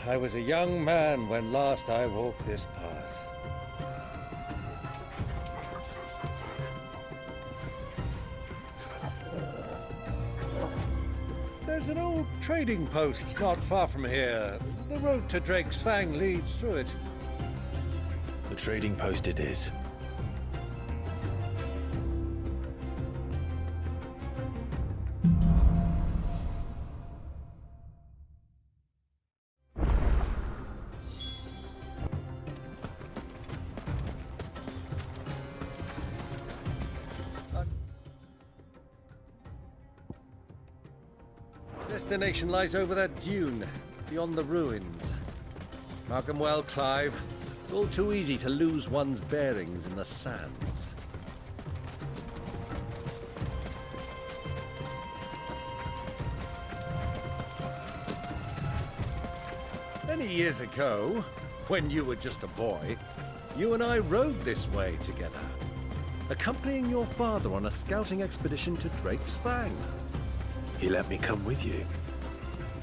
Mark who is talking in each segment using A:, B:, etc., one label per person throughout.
A: I was a young man when last I walked this path. There's an old trading post not far from here. The road to Drake's Fang leads through it.
B: The trading post it is.
A: Destination lies over that dune, beyond the ruins. Mark 'em well, Clive. It's all too easy to lose one's bearings in the sands. Many years ago, when you were just a boy, you and I rode this way together, accompanying your father on a scouting expedition to Drake's Fang.
B: He let me come with you.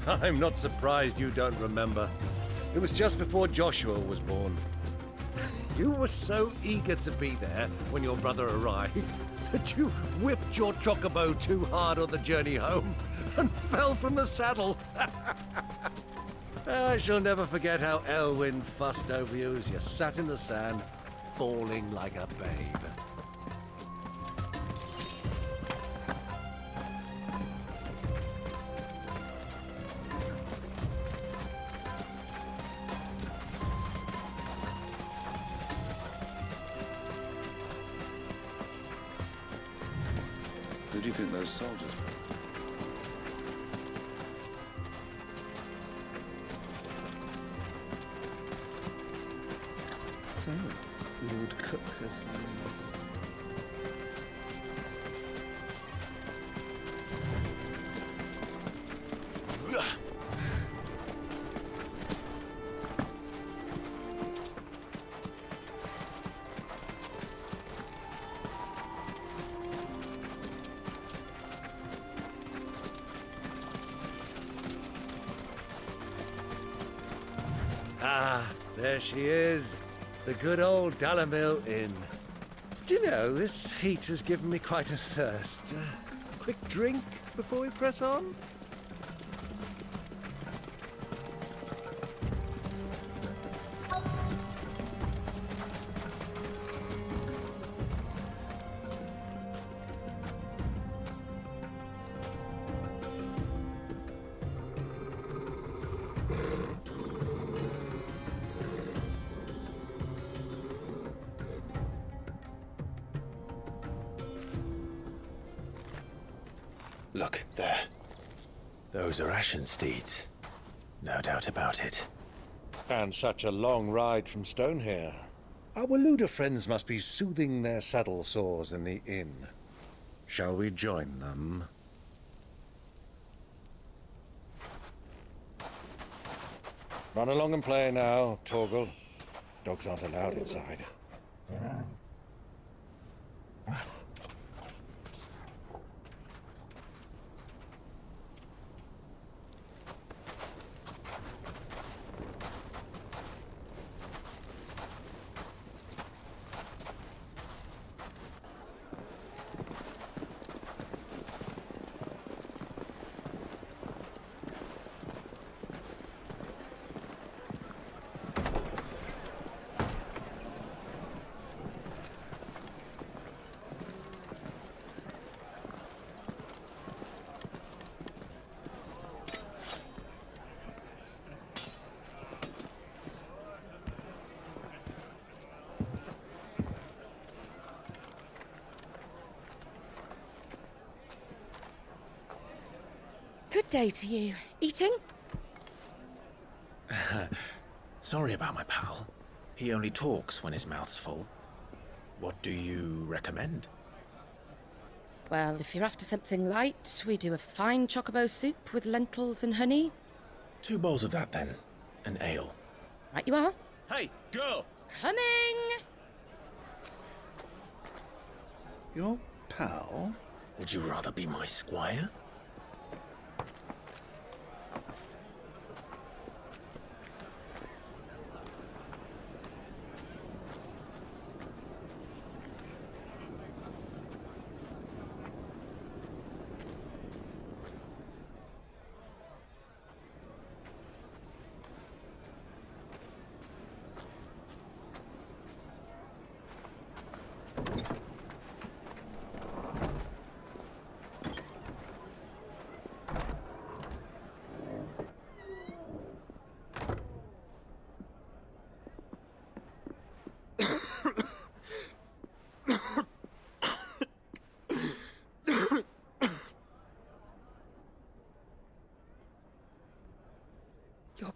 A: I'm not surprised you don't remember. It was just before Joshua was born. You were so eager to be there when your brother arrived that you whipped your chocobo too hard on the journey home and fell from the saddle. I shall never forget how Elwyn fussed over you as you sat in the sand, bawling like a babe.
C: Who do you think those soldiers were? So, Lord Cook has...
A: Ah, there she is. The good old Dalamil Inn. Do you know, this heat has given me quite a thirst. Quick drink before we press on?
B: Look, there. Those are Ashen steeds. No doubt about it.
A: And such a long ride from Stone here. Our Waluda friends must be soothing their saddle sores in the inn. Shall we join them? Run along and play now, Torgal. Dogs aren't allowed inside.
D: Good day to you. Eating?
B: Sorry about my pal. He only talks when his mouth's full. What do you recommend?
D: Well, if you're after something light, we do a fine chocobo soup with lentils and honey.
B: 2 bowls of that, then. An ale.
D: Right you are.
B: Hey, girl!
D: Coming!
C: Your pal?
B: Would you rather be my squire?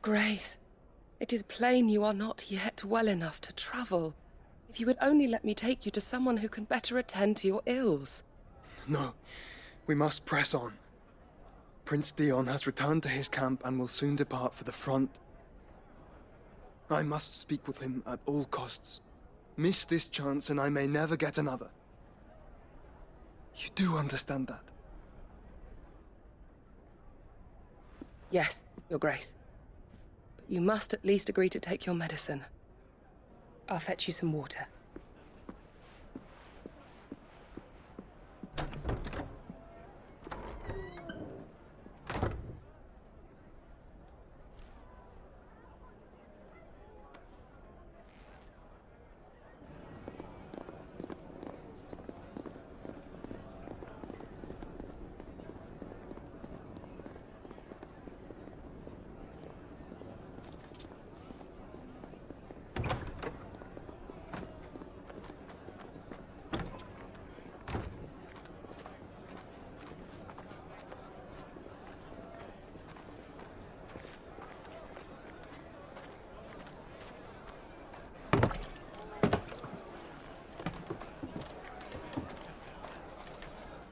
E: Your Grace, it is plain you are not yet well enough to travel. If you would only let me take you to someone who can better attend to your ills.
F: No, we must press on. Prince Dion has returned to his camp and will soon depart for the front. I must speak with him at all costs. Miss this chance and I may never get another. You do understand that?
E: Yes, Your Grace. But you must at least agree to take your medicine. I'll fetch you some water.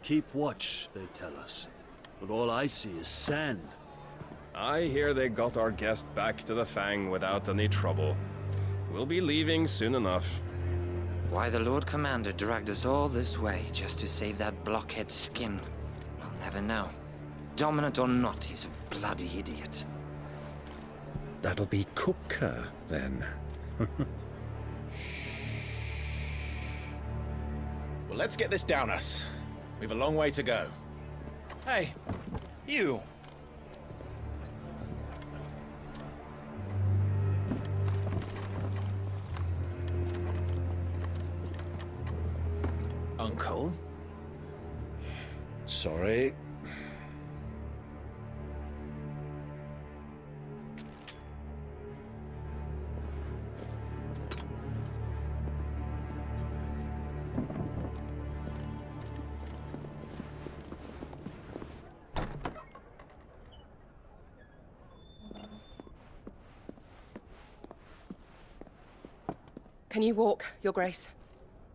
G: Keep watch, they tell us. But all I see is sand.
H: I hear they got our guest back to the Fang without any trouble. We'll be leaving soon enough.
I: Why the Lord Commander dragged us all this way just to save that blockhead skin, I'll never know. Dominant or not, he's a bloody idiot.
C: That'll be Cooker, then.
B: Well, let's get this down us. We've a long way to go.
J: Hey, you.
B: Uncle?
C: Sorry.
E: Can you walk, Your Grace?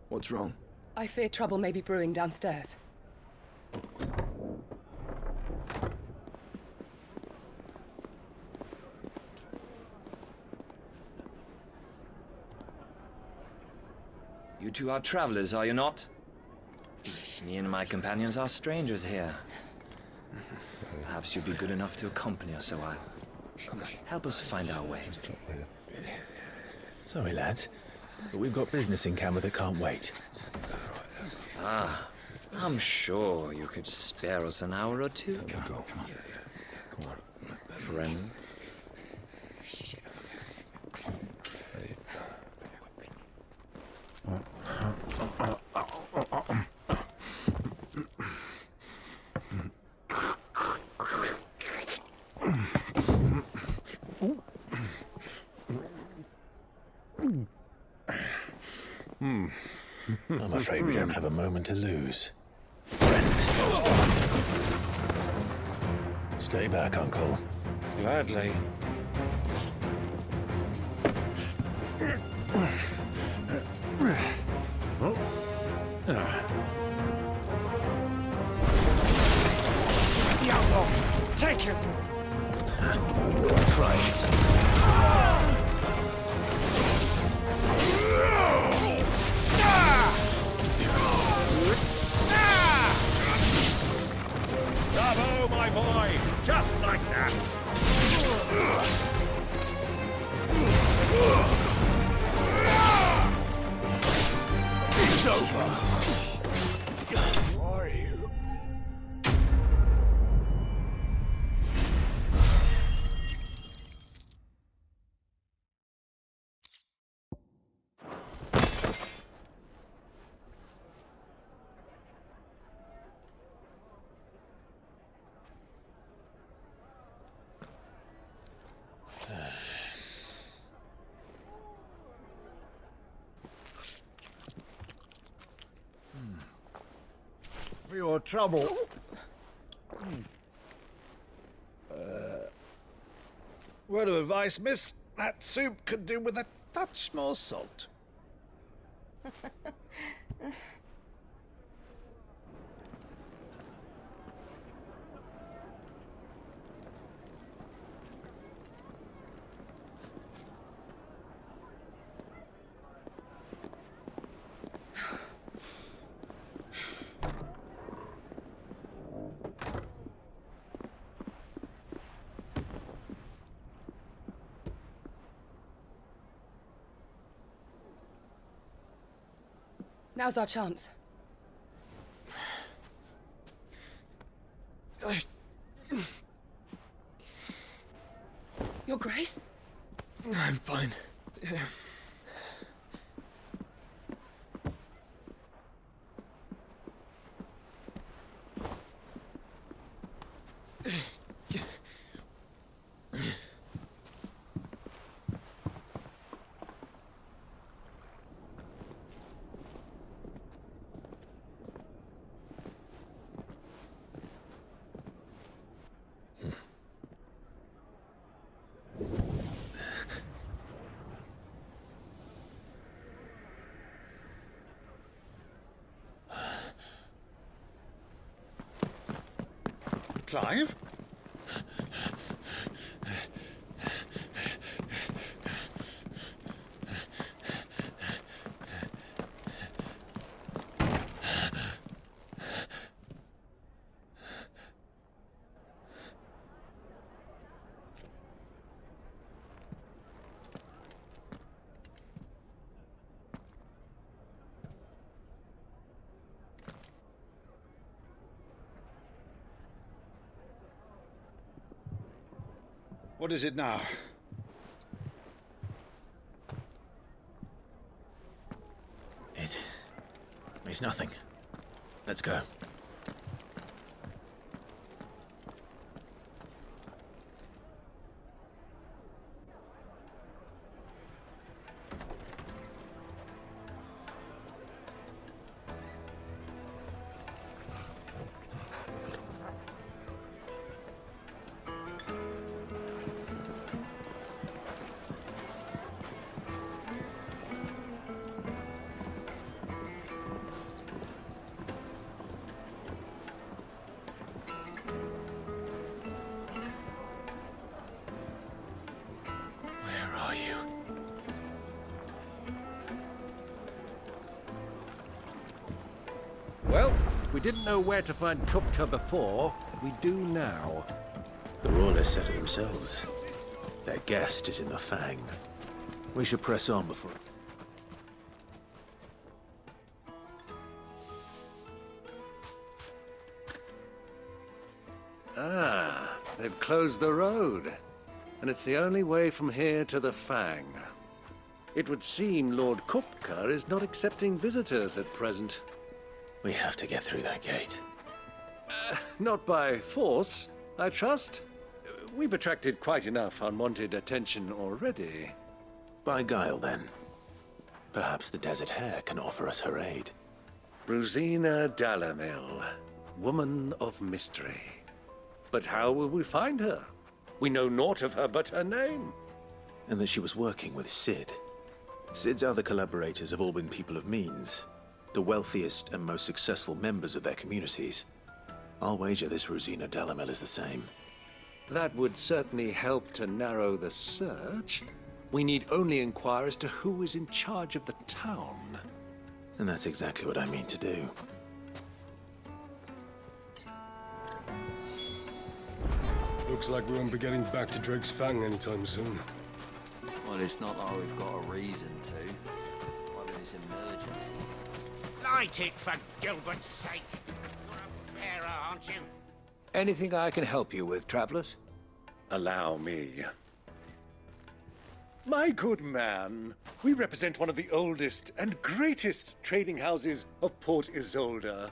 F: What's wrong?
E: I fear trouble may be brewing downstairs.
I: You two are travelers, are you not? Me and my companions are strangers here. Perhaps you'd be good enough to accompany us a while. Help us find our way.
B: Sorry, lads, but we've got business in camera that can't wait.
I: Ah, I'm sure you could spare us an hour or two.
B: Come on.
I: Friend.
B: I'm afraid we don't have a moment to lose. Friend. Stay back, Uncle.
C: Gladly.
J: Take him!
B: Try it.
A: Bravo, my boy! Just like that!
B: It's over.
C: Who are you? For your trouble. Word of advice, miss. That soup could do with a touch more salt.
E: Now's our chance. Your Grace?
F: I'm fine.
C: Clive? What is it now?
B: It's nothing. Let's go.
A: Well, we didn't know where to find Kupka before. We do now.
B: The royalists said it themselves. Their guest is in the Fang. We should press on before...
A: Ah, they've closed the road. And it's the only way from here to the Fang. It would seem Lord Kupka is not accepting visitors at present.
B: We have to get through that gate.
A: Not by force, I trust. We've attracted quite enough unwanted attention already.
B: By guile, then. Perhaps the Desert Hare can offer us her aid.
A: Rosina Dalamil, woman of mystery. But how will we find her? We know naught of her but her name.
B: And that she was working with Sid. Sid's other collaborators have all been people of means. The wealthiest and most successful members of their communities. I'll wager this Rosina Dalamil is the same.
A: That would certainly help to narrow the search. We need only inquire as to who is in charge of the town.
B: And that's exactly what I mean to do.
K: Looks like we won't be getting back to Drake's Fang anytime soon.
G: Well, it's not like we've got a reason to. Like with this emergency.
J: Light it, for Gilbert's sake. You're a bearer, aren't you?
A: Anything I can help you with, travelers? Allow me. My good man, we represent one of the oldest and greatest trading houses of Port Isolde.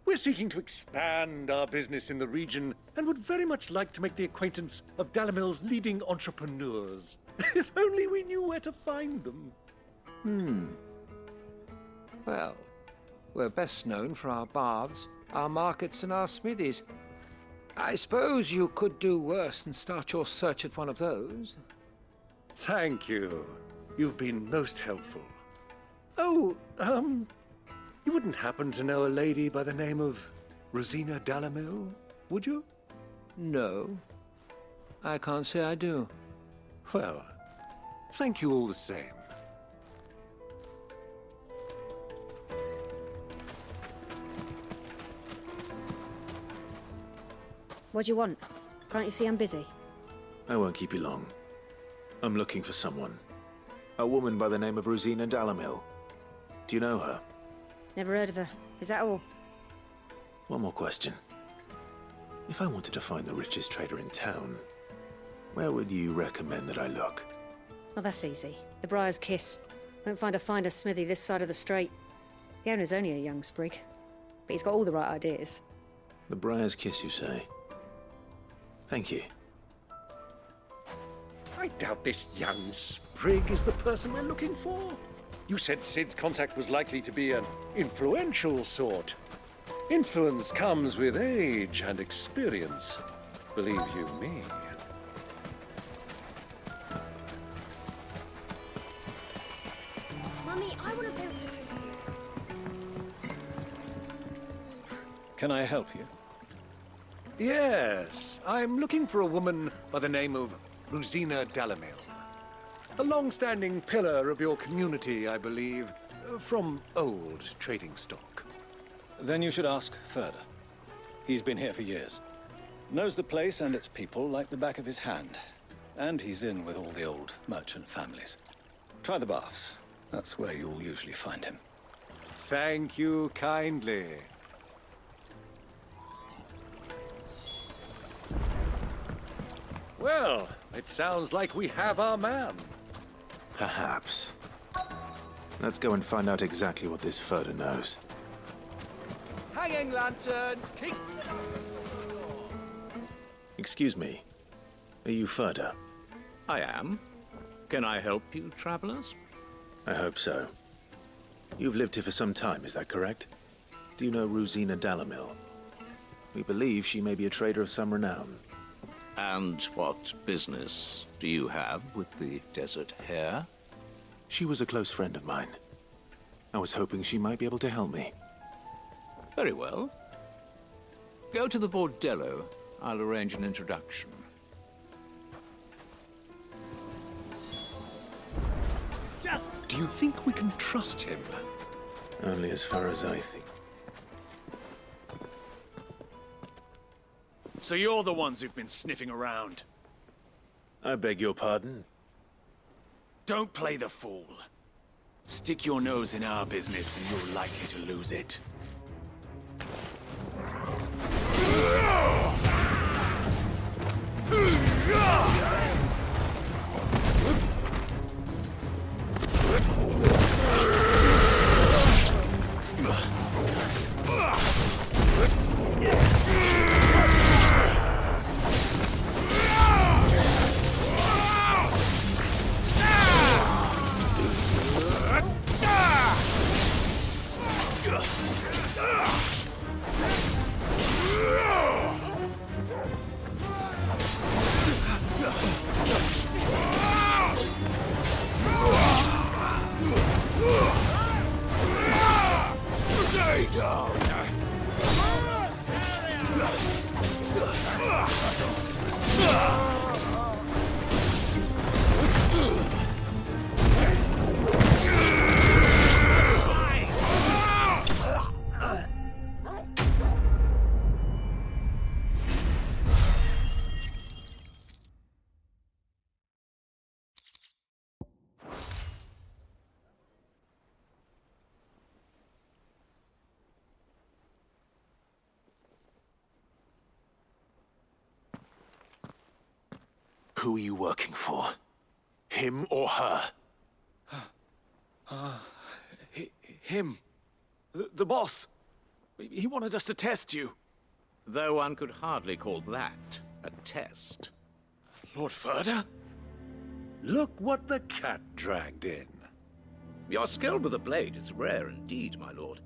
A: We're seeking to expand our business in the region and would very much like to make the acquaintance of Dalamil's leading entrepreneurs. If only we knew where to find them.
L: Well, we're best known for our baths, our markets and our smithies. I suppose you could do worse than start your search at one of those.
A: Thank you. You've been most helpful. Oh, you wouldn't happen to know a lady by the name of Rosina Dalamil, would you?
L: No. I can't say I do.
A: Well, thank you all the same.
M: What do you want? Can't you see I'm busy?
B: I won't keep you long. I'm looking for someone. A woman by the name of Rosina Dalamil. Do you know her?
M: Never heard of her. Is that all?
B: One more question. If I wanted to find the richest trader in town, where would you recommend that I look?
M: Well, that's easy. The Briar's Kiss. Won't find a finer smithy this side of the strait. The owner's only a young sprig, but he's got all the right ideas.
B: The Briar's Kiss, you say? Thank you.
A: I doubt this young sprig is the person we're looking for. You said Sid's contact was likely to be an influential sort. Influence comes with age and experience. Believe you me.
M: Mummy, I want to play with Chris.
N: Can I help you?
A: Yes, I'm looking for a woman by the name of Rosina Dalamil. A long-standing pillar of your community, I believe, from old trading stock.
N: Then you should ask Furder. He's been here for years. Knows the place and its people like the back of his hand. And he's in with all the old merchant families. Try the baths. That's where you'll usually find him.
A: Thank you kindly. Well, it sounds like we have our man.
B: Perhaps. Let's go and find out exactly what this Furder knows.
J: Hanging lanterns, keep...
B: Excuse me. Are you Furder?
O: I am. Can I help you, travelers?
B: I hope so. You've lived here for some time, is that correct? Do you know Rosina Dalamil? We believe she may be a trader of some renown.
O: And what business do you have with the desert hare?
B: She was a close friend of mine. I was hoping she might be able to help me.
O: Very well. Go to the bordello. I'll arrange an introduction.
A: Do you think we can trust him?
B: Only as far as I think.
P: So you're the ones who've been sniffing around?
B: I beg your pardon?
P: Don't play the fool. Stick your nose in our business and you're likely to lose it.
B: Who are you working for? Him or her?
P: Him. The boss. He wanted us to test you.
O: Though one could hardly call that a test.
P: Lord Furder?
A: Look what the cat dragged in.
O: Your skill with the blade is rare indeed, my lord.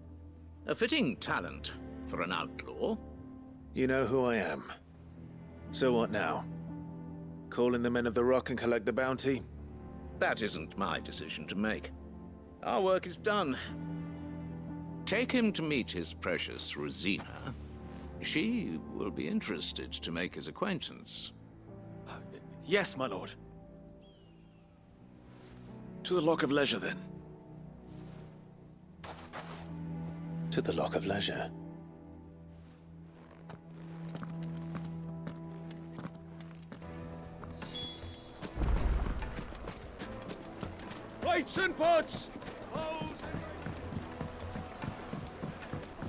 O: A fitting talent for an outlaw.
B: You know who I am. So what now? Call in the Men of the Rock and collect the bounty?
O: That isn't my decision to make. Our work is done. Take him to meet his precious Rosina. She will be interested to make his acquaintance.
Q: Yes, my lord. To the Lock of Leisure, then.
B: To the Lock of Leisure.
Q: Plates and pots!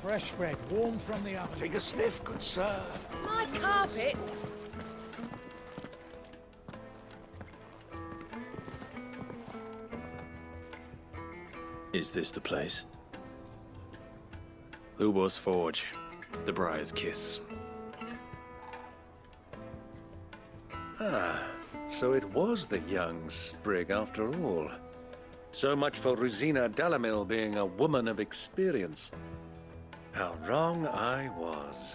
J: Fresh bread, warm from the oven.
C: Take a sniff, good sir.
E: My carpet!
B: Is this the place?
Q: Lubor's Forge. The Briar's Kiss.
A: Ah, so it was the young sprig after all. So much for Rosina Dalamil being a woman of experience. How wrong I was.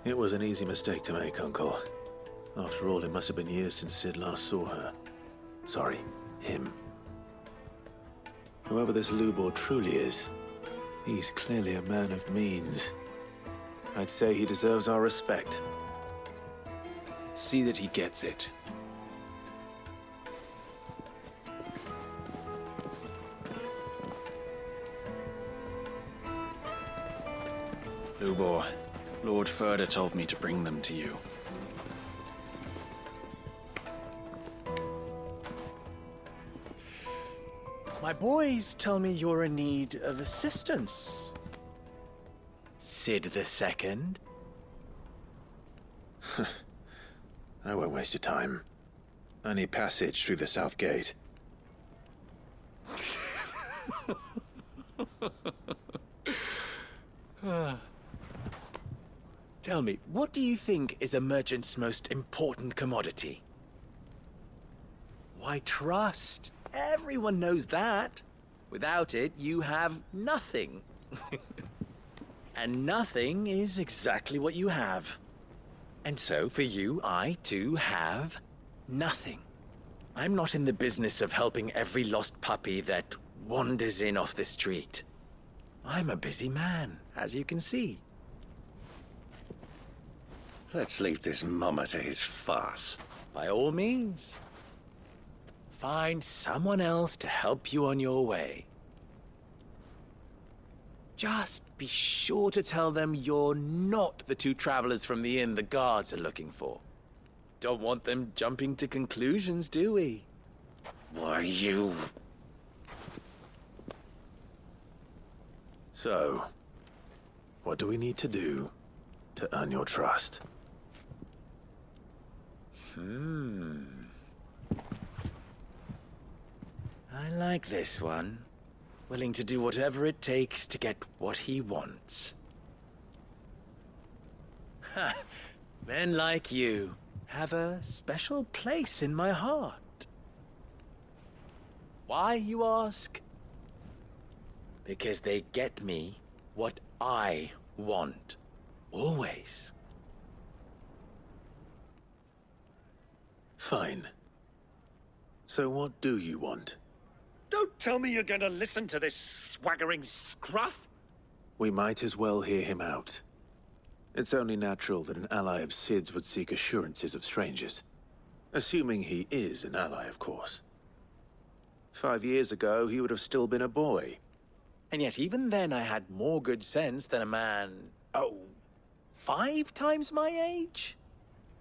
B: It was an easy mistake to make, Uncle. After all, it must have been years since Sid last saw her. Sorry, him. Whoever this Lubor truly is, he's clearly a man of means. I'd say he deserves our respect.
Q: See that he gets it. Lubor, Lord Furder told me to bring them to you.
R: My boys tell me you're in need of assistance. Sid the Second.
B: I won't waste your time. I need passage through the south gate.
R: Tell me, what do you think is a merchant's most important commodity? Why, trust. Everyone knows that. Without it, you have nothing. And nothing is exactly what you have. And so, for you, I, too, have nothing. I'm not in the business of helping every lost puppy that wanders in off the street. I'm a busy man, as you can see.
A: Let's leave this mummer to his farce.
R: By all means. Find someone else to help you on your way. Just be sure to tell them you're not the two travelers from the inn the guards are looking for. Don't want them jumping to conclusions, do we?
A: Why, you...
B: So, what do we need to do to earn your trust?
R: I like this one. Willing to do whatever it takes to get what he wants. Ha! Men like you have a special place in my heart. Why, you ask? Because they get me what I want. Always.
B: Fine. So what do you want?
A: Don't tell me you're going to listen to this swaggering scruff!
B: We might as well hear him out. It's only natural that an ally of Sid's would seek assurances of strangers. Assuming he is an ally, of course. 5 years ago, he would have still been a boy.
R: And yet even then I had more good sense than a man, 5 times my age?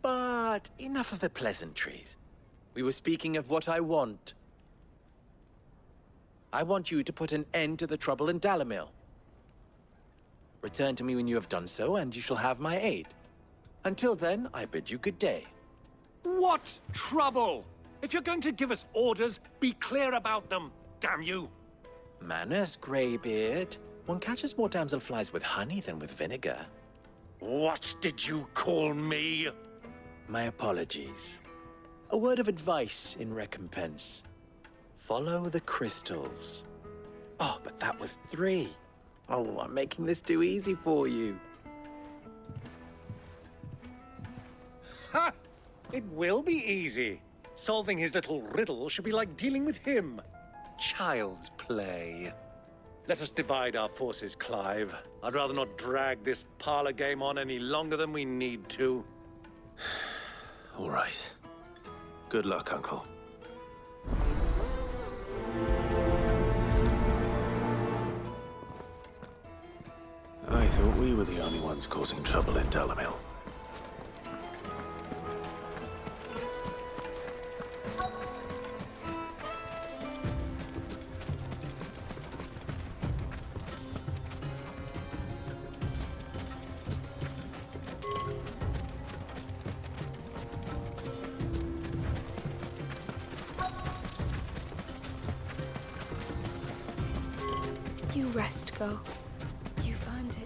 R: But enough of the pleasantries. We were speaking of what I want. I want you to put an end to the trouble in Dalamil. Return to me when you have done so, and you shall have my aid. Until then, I bid you good day.
A: What trouble? If you're going to give us orders, be clear about them, damn you!
R: Manners, Greybeard. One catches more damselflies with honey than with vinegar.
A: What did you call me?
R: My apologies. A word of advice in recompense. Follow the crystals. Oh, but that was 3. Oh, I'm making this too easy for you.
A: Ha! It will be easy. Solving his little riddle should be like dealing with him. Child's play. Let us divide our forces, Clive. I'd rather not drag this parlor game on any longer than we need to.
B: All right. Good luck, Uncle. I thought we were the only ones causing trouble in Dalamil.
S: You rest, Go. You've earned it.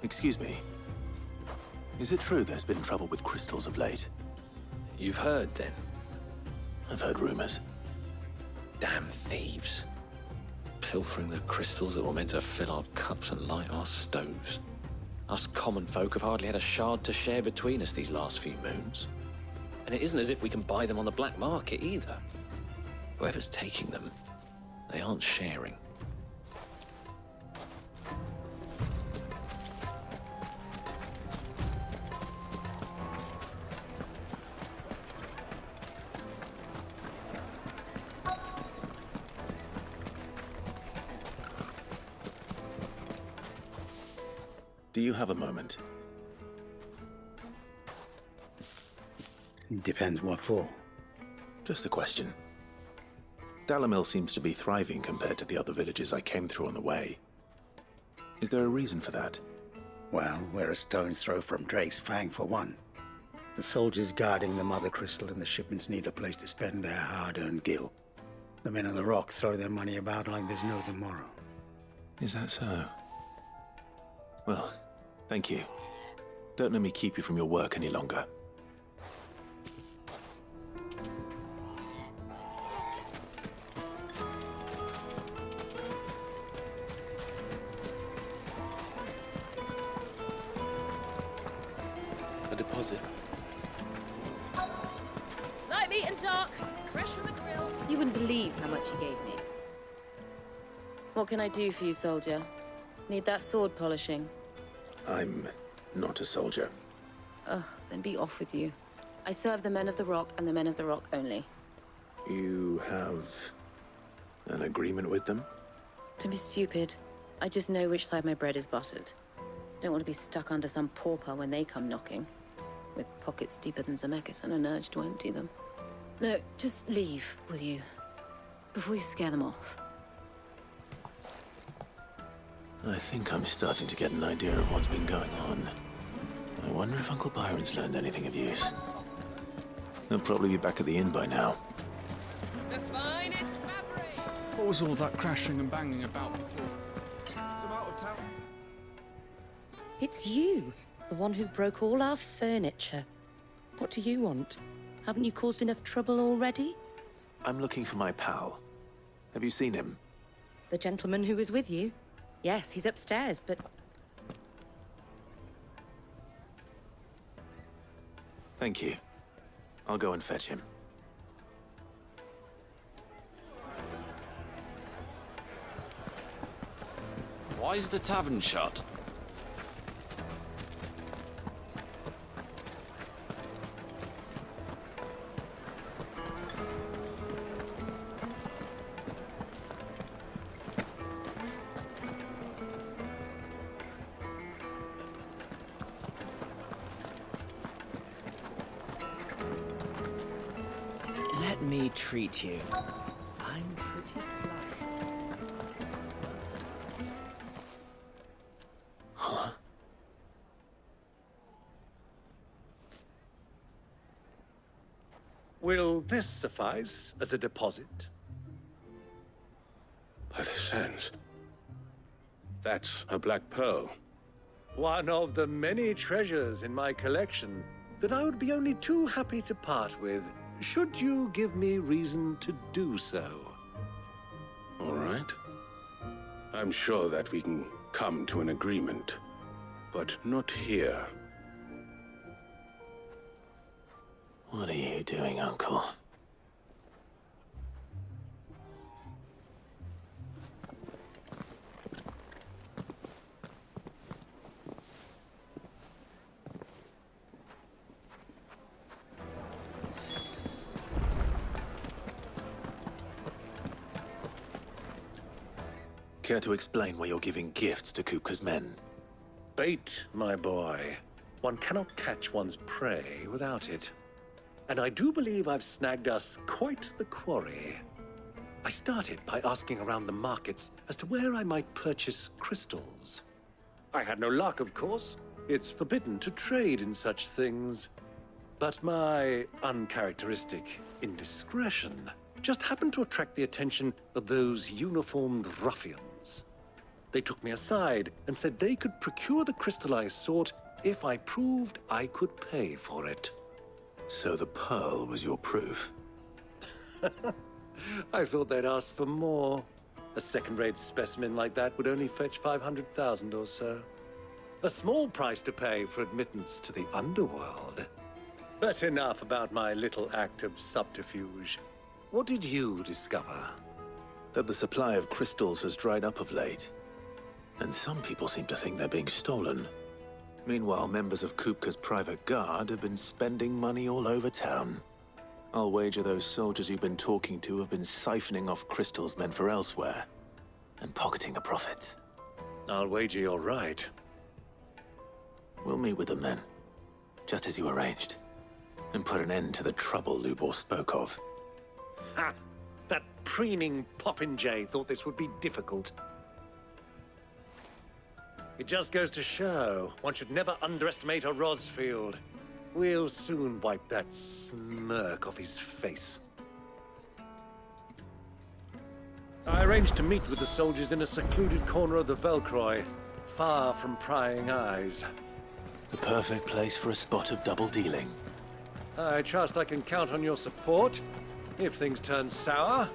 B: Excuse me. Is it true there's been trouble with crystals of late?
T: You've heard, then?
B: I've heard rumors.
T: Damn thieves. Pilfering the crystals that were meant to fill our cups and light our stoves. Us common folk have hardly had a shard to share between us these last few moons. And it isn't as if we can buy them on the black market either. Whoever's taking them, they aren't sharing.
B: Do you have a moment?
U: Depends what for.
B: Just a question. Dalamil seems to be thriving compared to the other villages I came through on the way. Is there a reason for that?
U: Well, we're a stone's throw from Drake's Fang, for one. The soldiers guarding the Mother Crystal and the shipments need a place to spend their hard-earned gil. The men of the Rock throw their money about like there's no tomorrow.
B: Is that so? Well, thank you. Don't let me keep you from your work any longer.
U: A deposit.
D: Light meat and dark, fresh from the grill. You wouldn't believe how much he gave me. What can I do for you, soldier? Need that sword polishing?
B: I'm not a soldier.
D: Ugh, then be off with you. I serve the men of the Rock and the men of the Rock only.
B: You have an agreement with them?
D: Don't be stupid. I just know which side my bread is buttered. Don't want to be stuck under some pauper when they come knocking. With pockets deeper than Zemeckis and an urge to empty them. No, just leave, will you? Before you scare them off.
B: I think I'm starting to get an idea of what's been going on. I wonder if Uncle Byron's learned anything of use. He'll probably be back at the inn by now.
E: The finest fabric!
V: What was all that crashing and banging about before?
F: Some out of town.
D: It's you, the one who broke all our furniture. What do you want? Haven't you caused enough trouble already?
B: I'm looking for my pal. Have you seen him?
D: The gentleman who was with you? Yes, he's upstairs, but...
B: Thank you. I'll go and fetch him.
T: Why is the tavern shut?
W: Let me treat you. I'm pretty flush.
B: Huh?
A: Will this suffice as a deposit?
K: By the sands. That's a black pearl.
A: One of the many treasures in my collection that I would be only too happy to part with should you give me reason to do so.
G: All right. I'm sure that we can come to an agreement, but not here.
B: What are you doing, Uncle? Care to explain why you're giving gifts to Kupka's men?
A: Bait, my boy. One cannot catch one's prey without it. And I do believe I've snagged us quite the quarry. I started by asking around the markets as to where I might purchase crystals. I had no luck, of course. It's forbidden to trade in such things. But my uncharacteristic indiscretion just happened to attract the attention of those uniformed ruffians. They took me aside and said they could procure the crystal I sought if I proved I could pay for it.
B: So the pearl was your proof?
A: I thought they'd ask for more. A second-rate specimen like that would only fetch 500,000 or so. A small price to pay for admittance to the underworld. But enough about my little act of subterfuge. What did you discover?
B: That the supply of crystals has dried up of late. And some people seem to think they're being stolen. Meanwhile, members of Kupka's private guard have been spending money all over town. I'll wager those soldiers you've been talking to have been siphoning off crystals meant for elsewhere, and pocketing the profits.
A: I'll wager you're right.
B: We'll meet with them then, just as you arranged, and put an end to the trouble Lubor spoke of.
A: Ha! That preening popinjay thought this would be difficult. It just goes to show, one should never underestimate a Rosfield. We'll soon wipe that smirk off his face. I arranged to meet with the soldiers in a secluded corner of the Velcroy, far from prying eyes.
B: The perfect place for a spot of double dealing.
A: I trust I can count on your support, if things turn sour.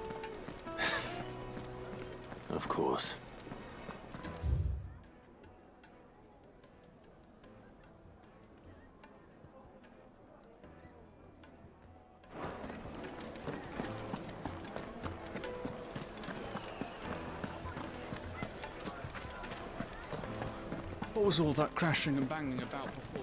B: Of course.
V: What was all that crashing and banging about before?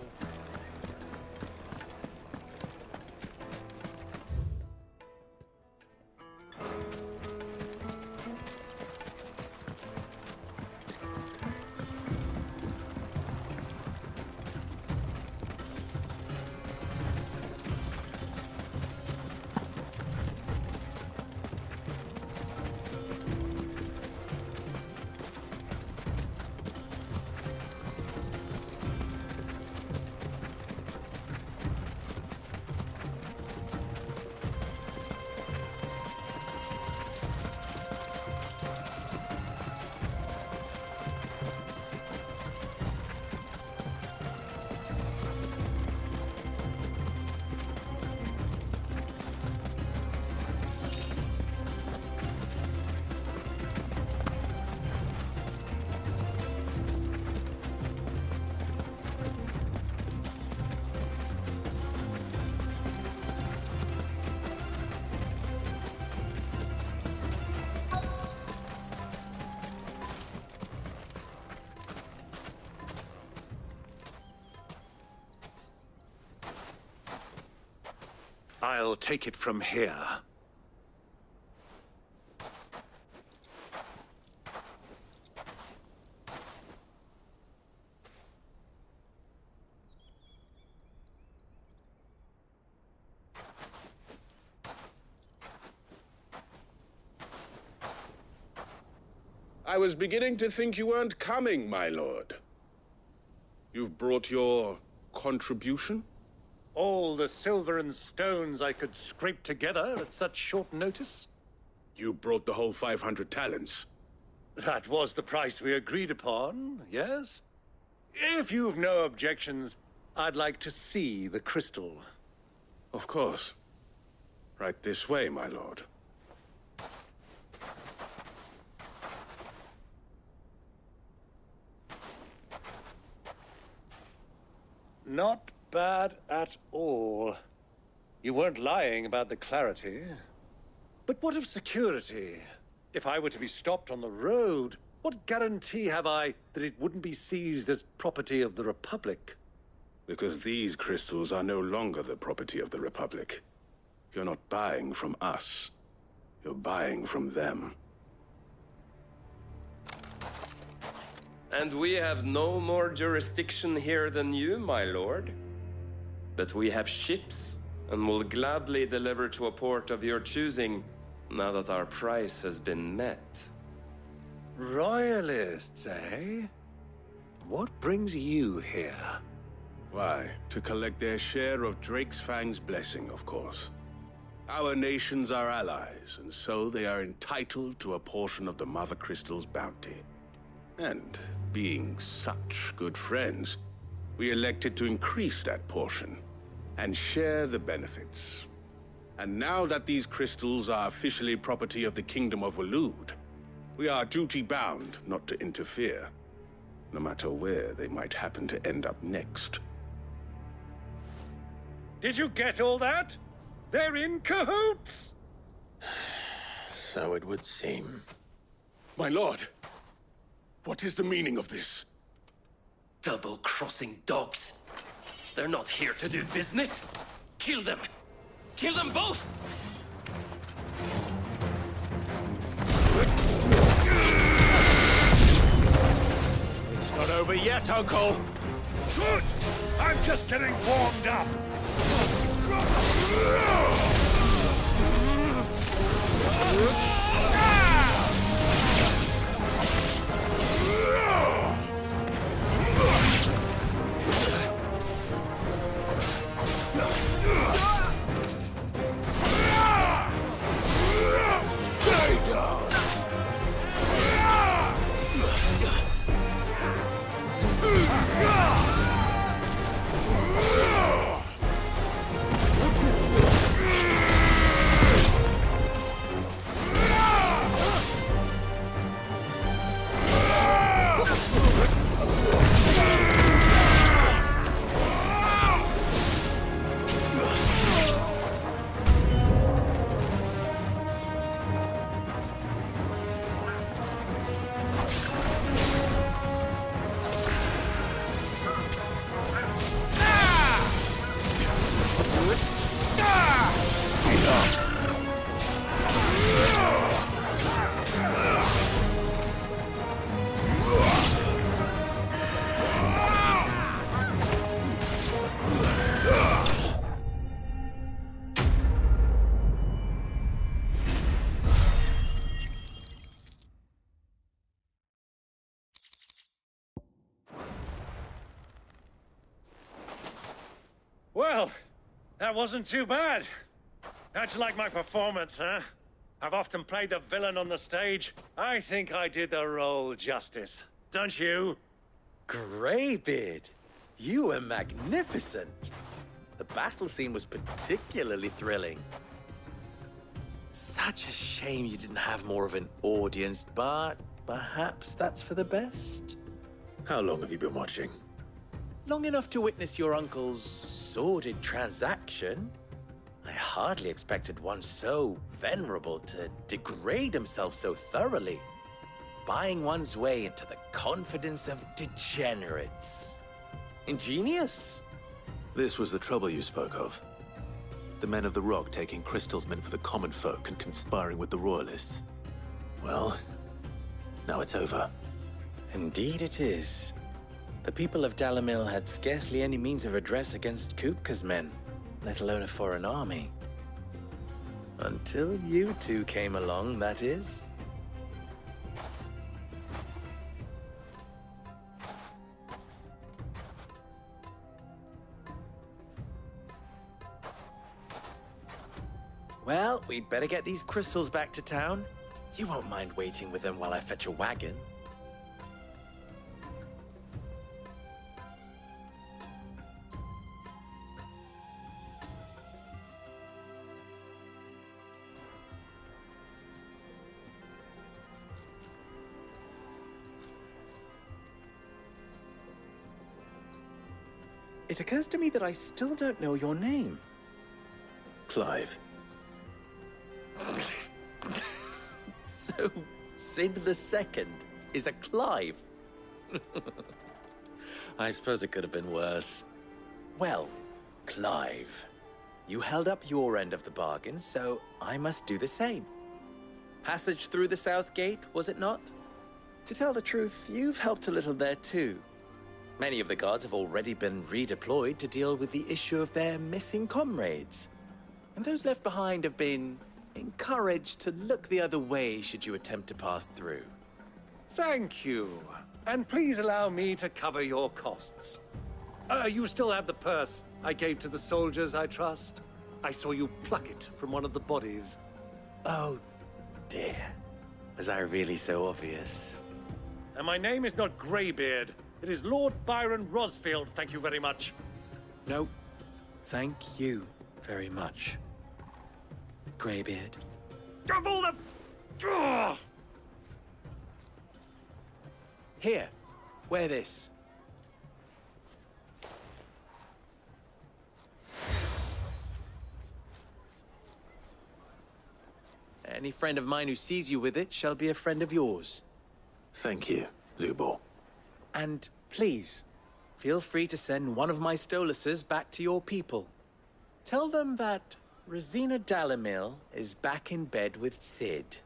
A: I'll take it from here.
G: I was beginning to think you weren't coming, my lord. You've brought your contribution?
A: All the silver and stones I could scrape together at such short notice?
G: You brought the whole 500 talents.
A: That was the price we agreed upon, yes? If you've no objections, I'd like to see the crystal.
G: Of course. Right this way, my lord.
A: Not bad at all. You weren't lying about the clarity. But what of security? If I were to be stopped on the road, what guarantee have I that it wouldn't be seized as property of the Republic?
G: Because these crystals are no longer the property of the Republic. You're not buying from us. You're buying from them.
H: And we have no more jurisdiction here than you, my lord. But we have ships, and will gladly deliver to a port of your choosing, now that our price has been met.
A: Royalists, eh? What brings you here?
G: Why, to collect their share of Drake's Fang's blessing, of course. Our nations are allies, and so they are entitled to a portion of the Mother Crystal's bounty. And, being such good friends, we elected to increase that portion and share the benefits. And now that these crystals are officially property of the Kingdom of Waloed, we are duty-bound not to interfere, no matter where they might happen to end up next.
A: Did you get all that? They're in cahoots!
B: So it would seem.
G: My lord, what is the meaning of this?
H: Double-crossing dogs. They're not here to do business. Kill them! Kill them both!
C: It's not over yet, Uncle.
J: Good! I'm just getting warmed up.
C: Stay down.
A: Well, that wasn't too bad. How'd you like my performance, huh? I've often played the villain on the stage. I think I did the role justice. Don't you?
R: Greybeard, you were magnificent. The battle scene was particularly thrilling. Such a shame you didn't have more of an audience, but perhaps that's for the best.
B: How long have you been watching?
R: Long enough to witness your uncle's sordid transaction. I hardly expected one so venerable to degrade himself so thoroughly, buying one's way into the confidence of degenerates. Ingenious.
B: This was the trouble you spoke of. The men of the Rock taking crystals meant for the common folk and conspiring with the royalists. Well, now it's over.
R: Indeed it is. The people of Dalamil had scarcely any means of redress against Kupka's men, let alone a foreign army. Until you two came along, that is. Well, we'd better get these crystals back to town. You won't mind waiting with them while I fetch a wagon. It occurs to me that I still don't know your name.
B: Clive.
R: So, Sid the Second is a Clive? I suppose it could have been worse. Well, Clive, you held up your end of the bargain, so I must do the same. Passage through the South Gate, was it not? To tell the truth, you've helped a little there too. Many of the guards have already been redeployed to deal with the issue of their missing comrades. And those left behind have been encouraged to look the other way should you attempt to pass through.
A: Thank you. And please allow me to cover your costs. You still have the purse I gave to the soldiers, I trust? I saw you pluck it from one of the bodies.
R: Oh, dear. Was I really so obvious?
A: And my name is not Greybeard. It is Lord Byron Rosfield, thank you very much.
R: No, thank you very much, Greybeard.
A: Double the... Ugh!
R: Here, wear this. Any friend of mine who sees you with it shall be a friend of yours.
B: Thank you, Lubor.
R: And please, feel free to send one of my Stoluses back to your people. Tell them that Rosina Dalamil is back in bed with Sid.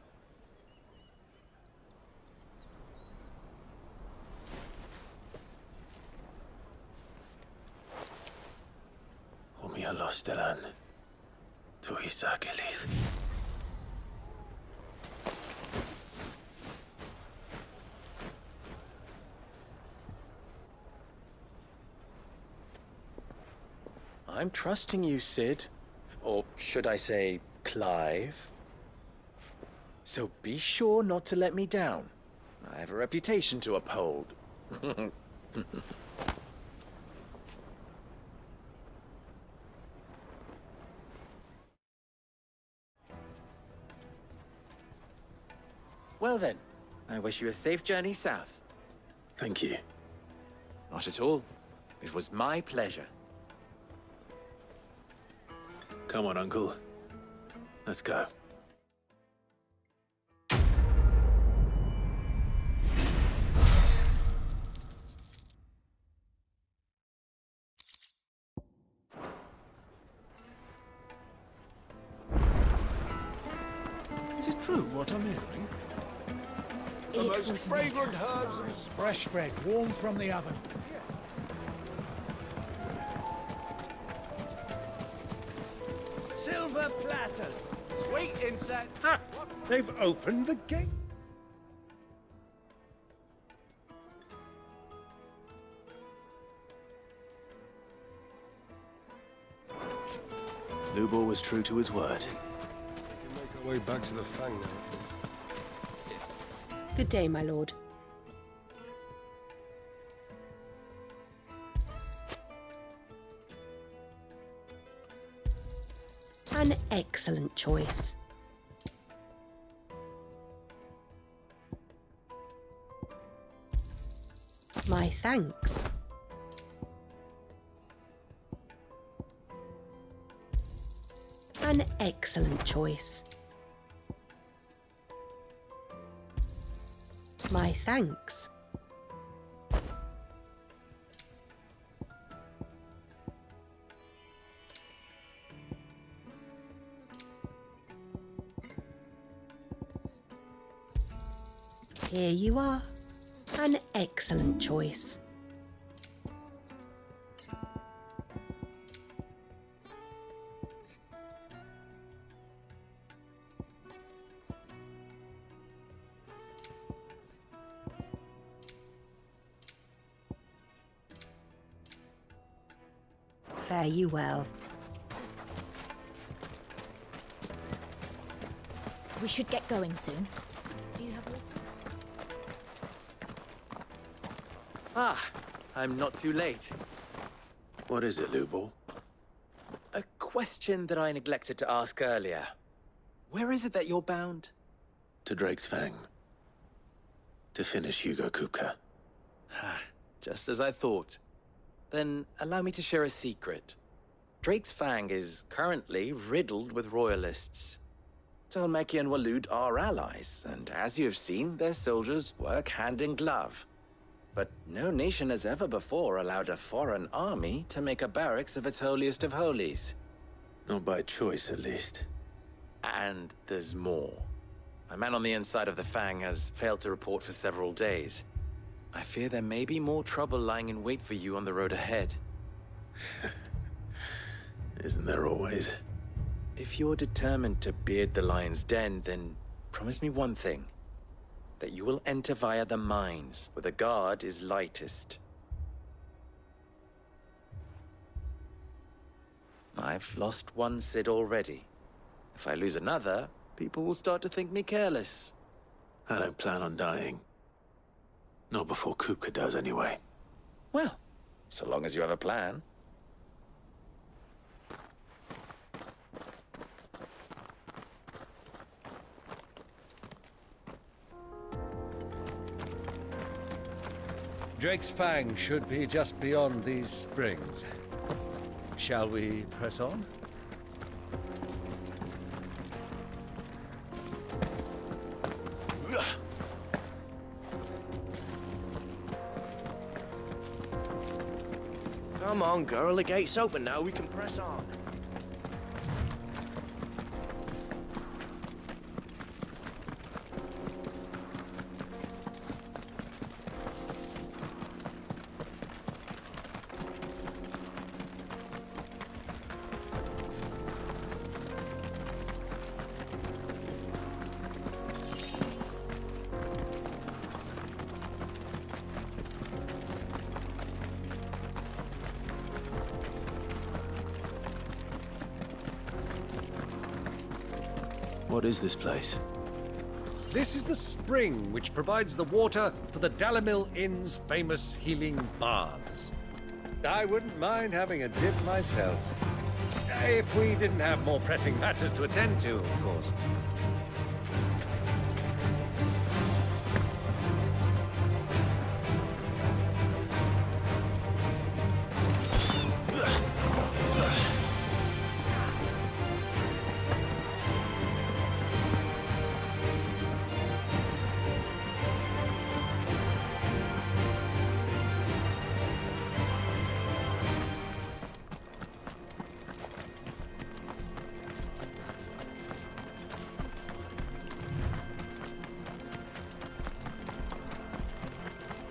B: Umia Lostelan. Tu Isakelis.
R: I'm trusting you, Sid. Or should I say, Clive? So be sure not to let me down. I have a reputation to uphold. Well then, I wish you a safe journey south.
B: Thank you.
R: Not at all. It was my pleasure.
B: Come on, Uncle. Let's go.
J: Is it true what I'm hearing?
C: The most fragrant herbs and
J: fresh bread, warm from the oven.
R: Silver platters, sweet insect.
A: Ha! They've opened the gate.
B: Lubor was true to his word.
K: We can make our way back to the Fang now, please.
I: Good day, my lord. An excellent choice. My thanks. An excellent choice. My thanks. Here you are. An excellent choice. Fare you well.
L: We should get going soon. Do you have water?
R: Ah, I'm not too late.
B: What is it, Lubor?
R: A question that I neglected to ask earlier. Where is it that you're bound?
B: To Drake's Fang. To finish Hugo Kupka.
R: Just as I thought. Then allow me to share a secret. Drake's Fang is currently riddled with royalists. Talmeki and Walud are allies, and as you have seen, their soldiers work hand in glove. But no nation has ever before allowed a foreign army to make a barracks of its holiest of holies.
B: Not by choice, at least.
R: And there's more. A man on the inside of the Fang has failed to report for several days. I fear there may be more trouble lying in wait for you on the road ahead.
B: Isn't there always?
R: If you're determined to beard the lion's den, then promise me one thing. That you will enter via the mines, where the guard is lightest. I've lost one Cid already. If I lose another, people will start to think me careless.
B: I don't plan on dying. Not before Kupka does, anyway.
R: Well, so long as you have a plan.
A: Drake's Fang should be just beyond these springs. Shall we press on?
J: Come on, girl. The gate's open now. We can press on.
B: What is this place?
A: This is the spring which provides the water for the Dalimil Inn's famous healing baths. I wouldn't mind having a dip myself. If we didn't have more pressing matters to attend to, of course.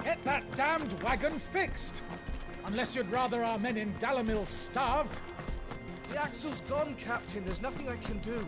V: Get that damned wagon fixed! Unless you'd rather our men in Dalimil starved.
C: The axle's gone, Captain. There's nothing I can do.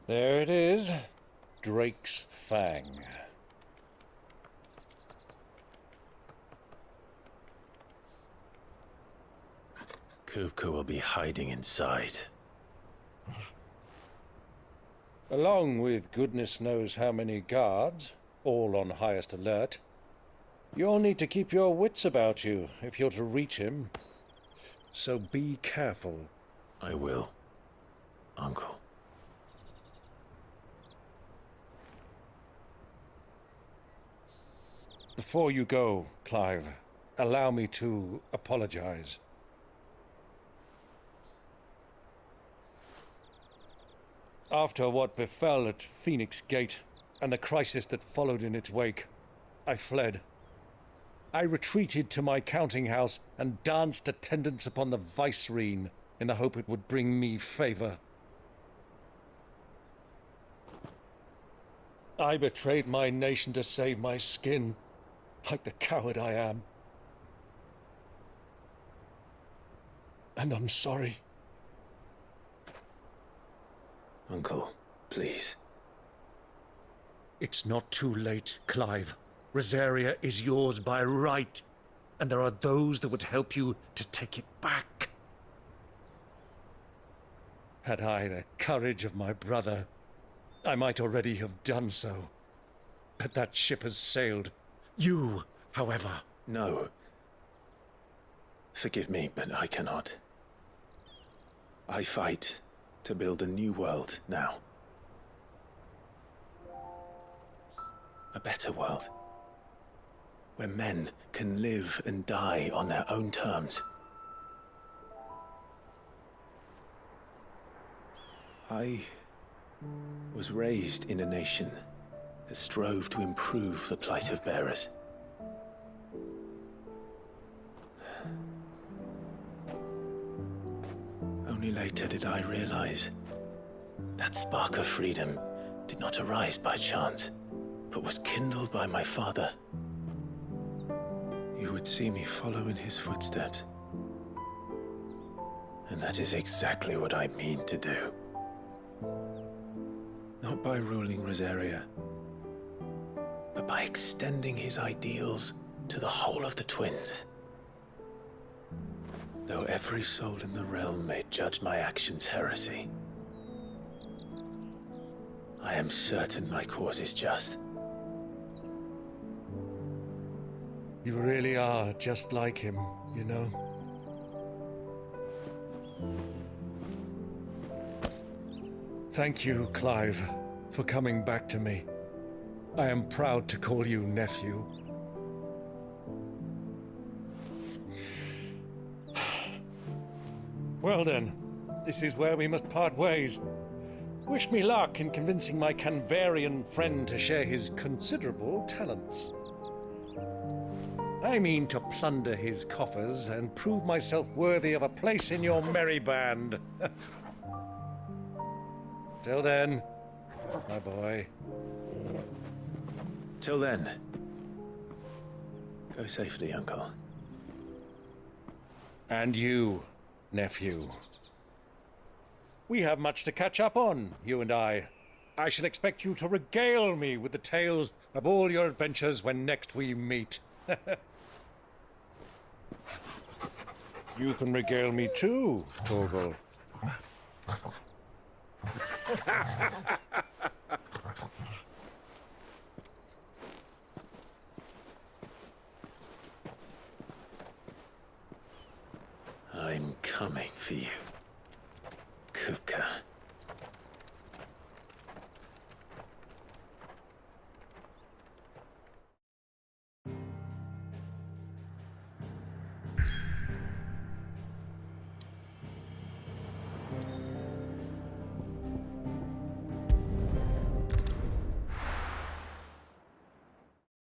A: There it is, Drake's Fang.
B: Kupka will be hiding inside.
A: Along with goodness knows how many guards, all on highest alert. You'll need to keep your wits about you if you're to reach him. So be careful.
B: I will, Uncle.
A: Before you go, Clive, allow me to apologize. After what befell at Phoenix Gate and the crisis that followed in its wake, I fled. I retreated to my counting house and danced attendance upon the vicereine in the hope it would bring me favor. I betrayed my nation to save my skin, like the coward I am. And I'm sorry.
B: Uncle, please.
A: It's not too late, Clive. Rosaria is yours by right, and there are those that would help you to take it back. Had I the courage of my brother, I might already have done so. But that ship has sailed. You, however...
B: No. Forgive me, but I cannot. I fight to build a new world now. A better world. Where men can live and die on their own terms. I was raised in a nation that strove to improve the plight of bearers. Only later did I realize that spark of freedom did not arise by chance, but was kindled by my father. You would see me follow in his footsteps. And that is exactly what I mean to do. Not by ruling Rosaria, but by extending his ideals to the whole of the twins. Though every soul in the realm may judge my actions heresy, I am certain my cause is just.
A: You really are just like him, you know? Thank you, Clive, for coming back to me. I am proud to call you nephew. Well then, this is where we must part ways. Wish me luck in convincing my Canvarian friend to share his considerable talents. I mean to plunder his coffers and prove myself worthy of a place in your merry band. Till then, my boy.
B: Till then, go safely, Uncle.
A: And you, nephew. We have much to catch up on, you and I. I shall expect you to regale me with the tales of all your adventures when next we meet. You can regale me too, Torgal.
B: I'm coming for you, Kuka.